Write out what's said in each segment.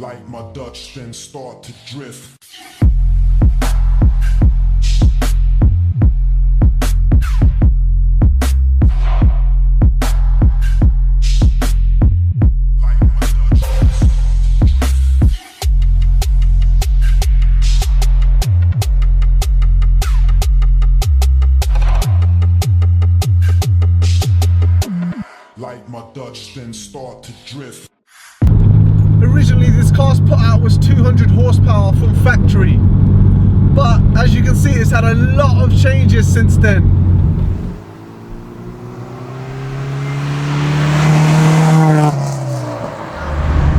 Like my Dutch then start to drift. Like my Dutch then start to drift. Originally this car's put out was 200 horsepower from factory, but as you can see it's had a lot of changes since then.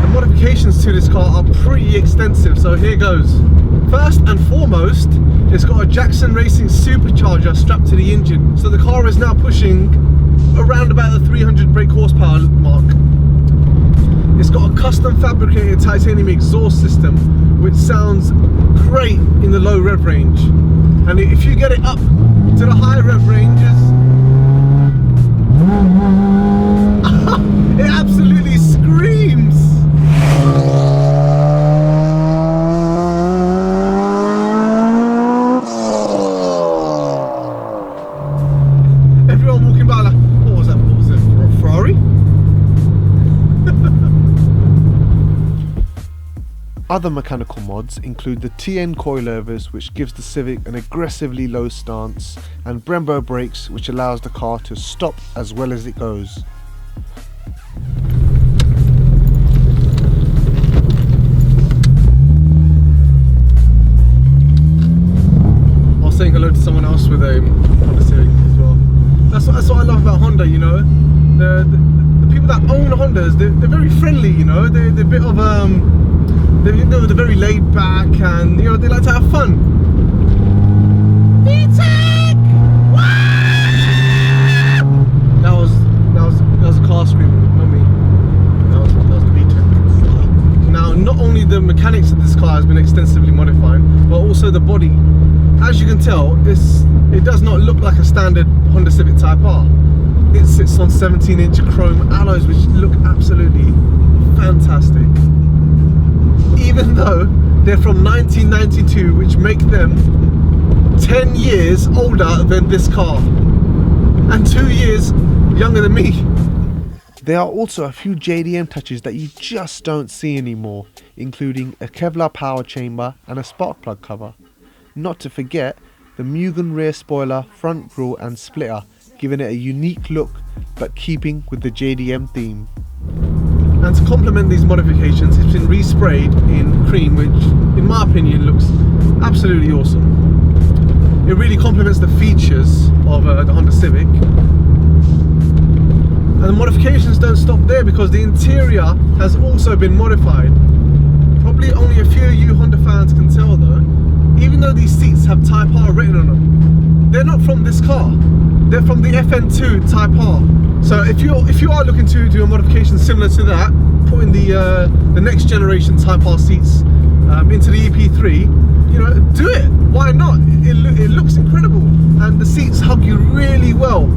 The modifications to this car are pretty extensive, so here goes. First and foremost, it's got a Jackson Racing Supercharger strapped to the engine, so the car is now pushing around about the 300 brake horsepower mark. It's got a custom fabricated titanium exhaust system which sounds great in the low rev range, and if you get it up to the high rev ranges it absolutely screams. Everyone walking by like, what was that? What was it? For a Ferrari? Other mechanical mods include the Tein Coilovers, which gives the Civic an aggressively low stance, and Brembo brakes, which allows the car to stop as well as it goes. I was saying hello to someone else with a Honda Civic as well. That's what I love about Honda, you know. The people that own Hondas, they're very friendly, you know. They're a bit of they're very laid back, and you know they like to have fun. VTEC! That was a car screaming, not me. That was the VTEC. Now, not only the mechanics of this car has been extensively modified, but also the body. As you can tell, it does not look like a standard Honda Civic Type R. It sits on 17-inch chrome alloys, which look absolutely fantastic. Even though they're from 1992, which make them 10 years older than this car, and 2 years younger than me. There are also a few JDM touches that you just don't see anymore, including a Kevlar Powerchamber and a Sparkplug cover. Not to forget the Mugen rear spoiler, front grille and splitter, giving it a unique look but keeping with the JDM theme. And to complement these modifications, it's been resprayed in cream, which in my opinion looks absolutely awesome. It really complements the features of the Honda Civic. And the modifications don't stop there, because the interior has also been modified. Probably only a few of you Honda fans can tell though, even though these seats have Type R written on them, they're not from this car. They're from the FN2 Type R. So if you are looking to do a modification similar to that, putting the next generation Type R seats into the EP3, you know, do it. Why not? It looks incredible, and the seats hug you really well,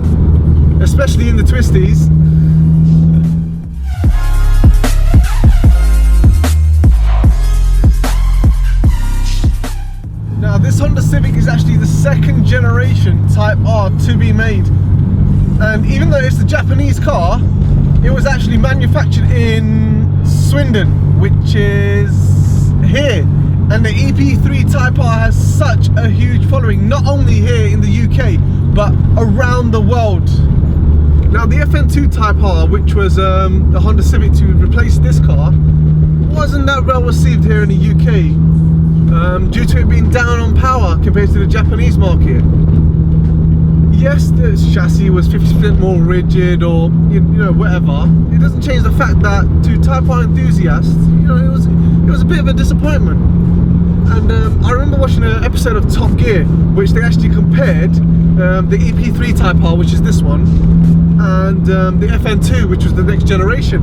especially in the twisties. Now, this Honda Civic is actually the second generation Type R to be made. And even though it's the Japanese car, it was actually manufactured in Swindon, which is here. And the EP3 Type R has such a huge following, not only here in the UK, but around the world. Now, the FN2 Type R, which was the Honda Civic to replace this car, wasn't that well received here in the UK, due to it being down on power compared to the Japanese market. Yes, the chassis was 50% more rigid, or you know, whatever. It doesn't change the fact that to Type R enthusiasts, you know, it was a bit of a disappointment. And I remember watching an episode of Top Gear, which they actually compared the EP3 Type R, which is this one, and the FN2, which was the next generation.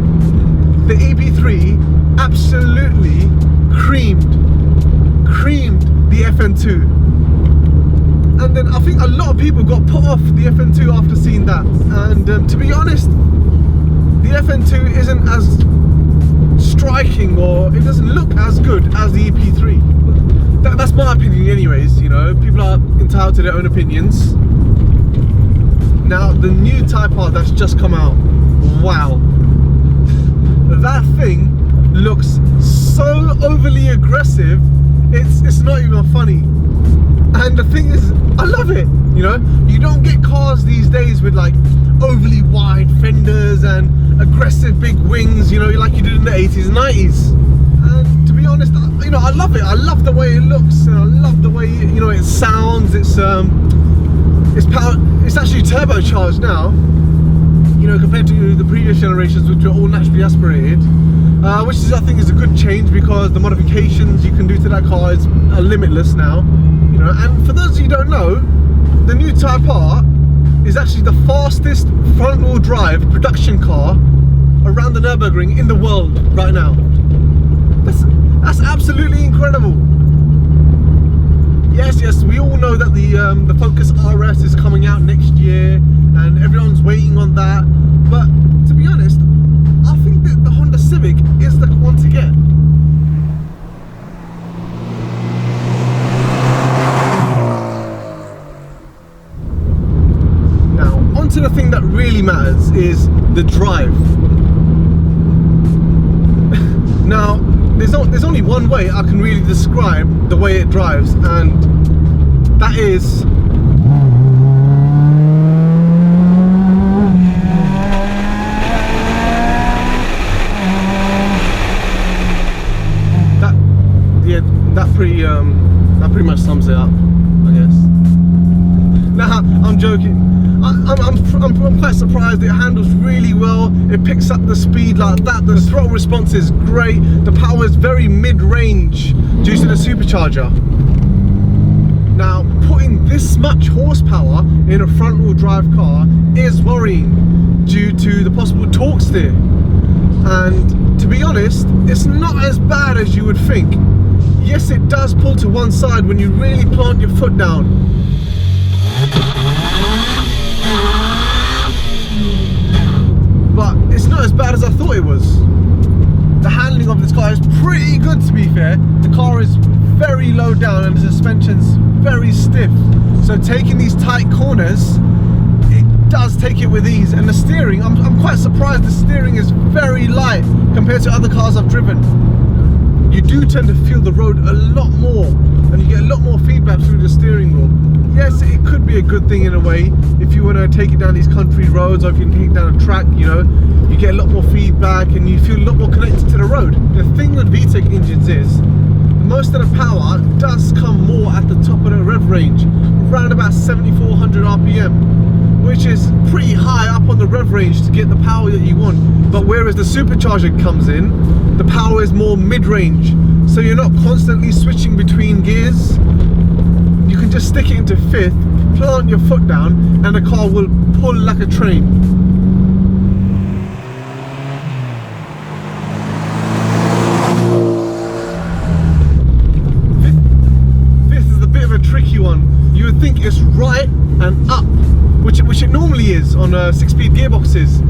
The EP3 absolutely creamed the FN2. And then I think a lot of people got put off the FN2 after seeing that. And to be honest, the FN2 isn't as striking, or it doesn't look as good as the EP3. That's my opinion anyways, you know, people are entitled to their own opinions. Now, the new Type R that's just come out, wow. That thing looks so overly aggressive, it's not even funny. And the thing is, I love it, you know? You don't get cars these days with like overly wide fenders and aggressive big wings, you know, like you did in the 80s and 90s. And to be honest, you know, I love it. I love the way it looks, and I love the way, you know, it sounds. It's actually turbocharged now, you know, compared to the previous generations, which were all naturally aspirated, which is, I think, is a good change, because the modifications you can do to that car is limitless now, you know. And for those of you who don't know, the new Type R is actually the fastest front-wheel drive production car around the Nürburgring in the world right now. That's absolutely incredible. Yes, we all know that the Focus RS is coming out next year, and everyone's waiting on that. But to be honest, I think that the Honda Civic is the one to get. Now, onto the thing that really matters is the drive. Now, there's only one way I can really describe the way it drives, and that is that pretty much sums it up, I guess. Nah, I'm joking. I'm quite surprised. It handles really well. It picks up the speed like that. The throttle response is great. The power is very mid-range due to the supercharger. Now, putting this much horsepower in a front-wheel drive car is worrying due to the possible torque steer. And to be honest, it's not as bad as you would think. Yes, it does pull to one side when you really plant your foot down. But it's not as bad as I thought it was. The handling of this car is pretty good, to be fair. The car is very low down and the suspension's very stiff. So taking these tight corners, it does take it with ease. And the steering, I'm quite surprised the steering is very light compared to other cars I've driven. You do tend to feel the road a lot more, and you get a lot more feedback through the steering wheel. Yes, it could be a good thing in a way, if you want to take it down these country roads, or if you can take it down a track, you know, you get a lot more feedback and you feel a lot more connected to the road. The thing with VTEC engines is, most of the power does come more at the top of the rev range, around about 7,400 RPM, which is pretty high up on the rev range to get the power that you want. But whereas the supercharger comes in, the power is more mid-range, so you're not constantly switching between gears. You can just stick it into fifth, plant your foot down, and the car will pull like a train. Fifth is a bit of a tricky one. You would think it's right and up, which it normally is on 6-speed gearboxes.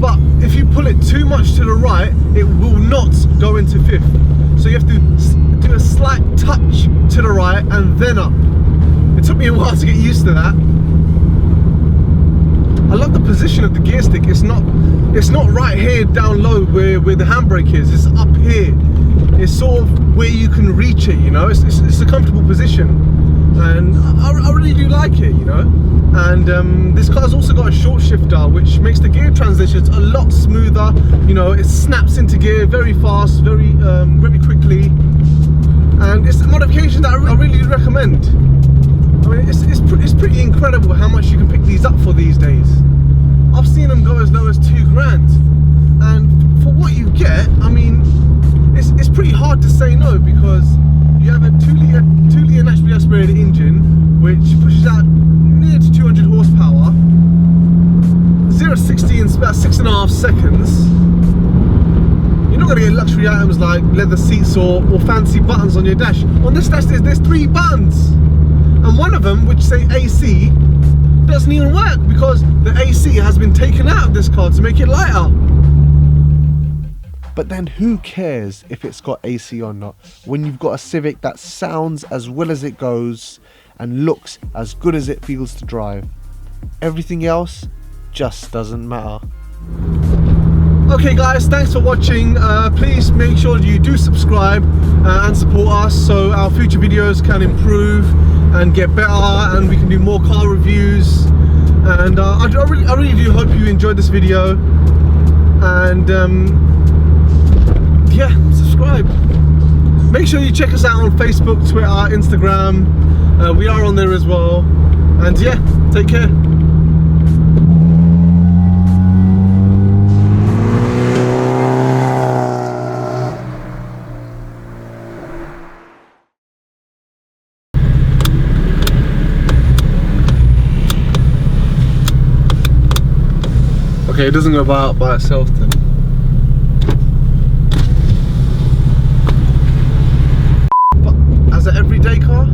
But if you pull it too much to the right, it will not go into fifth. So you have to do a slight touch to the right and then up. It took me a while to get used to that. I love the position of the gear stick. It's not right here down low where the handbrake is. It's up here. It's sort of where you can reach it, you know. It's a comfortable position, and I really do like it, you know. And this car's also got a short shifter, which makes the gear transitions a lot smoother. You know, it snaps into gear very fast, very quickly, and it's a modification that I really recommend. I mean, it's pretty incredible how much you can pick these up for these days. I've seen them go as low as $2,000, and for what you get, I mean, it's pretty hard to say no, because you have a 2-litre naturally aspirated engine, which pushes out near to 200 horsepower, 0-60 in about 6.5 seconds. You're not going to get luxury items like leather seats or fancy buttons on your dash. On this dash there's 3 buttons, and one of them, which say AC, doesn't even work because the AC has been taken out of this car to make it lighter. But then who cares if it's got AC or not, when you've got a Civic that sounds as well as it goes and looks as good as it feels to drive. Everything else just doesn't matter. Okay guys, thanks for watching. Please make sure you do subscribe and support us so our future videos can improve and get better and we can do more car reviews. And I really do hope you enjoyed this video. And yeah, subscribe. Make sure you check us out on Facebook, Twitter, Instagram. We are on there as well. And yeah, take care. Okay, it doesn't go by itself then. But as an everyday car,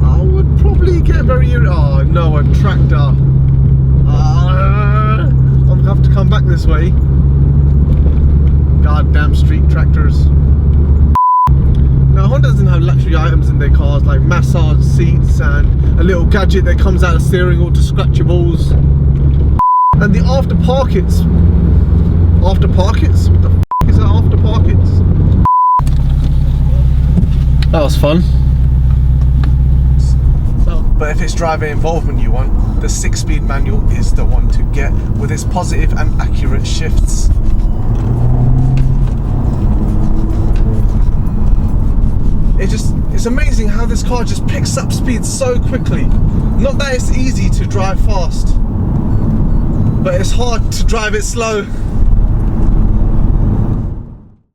I would probably get very oh no, a tractor. I'm gonna have to come back this way. Goddamn street tractors. Now Honda doesn't have luxury items in their cars like massage seats and a little gadget that comes out of the steering wheel to scratch your balls. And the after pockets. After pockets? What the f is that after pockets? That was fun. But if it's driver involvement you want, the 6-speed manual is the one to get with its positive and accurate shifts. It's amazing how this car just picks up speed so quickly. Not that it's easy to drive fast, but it's hard to drive it slow.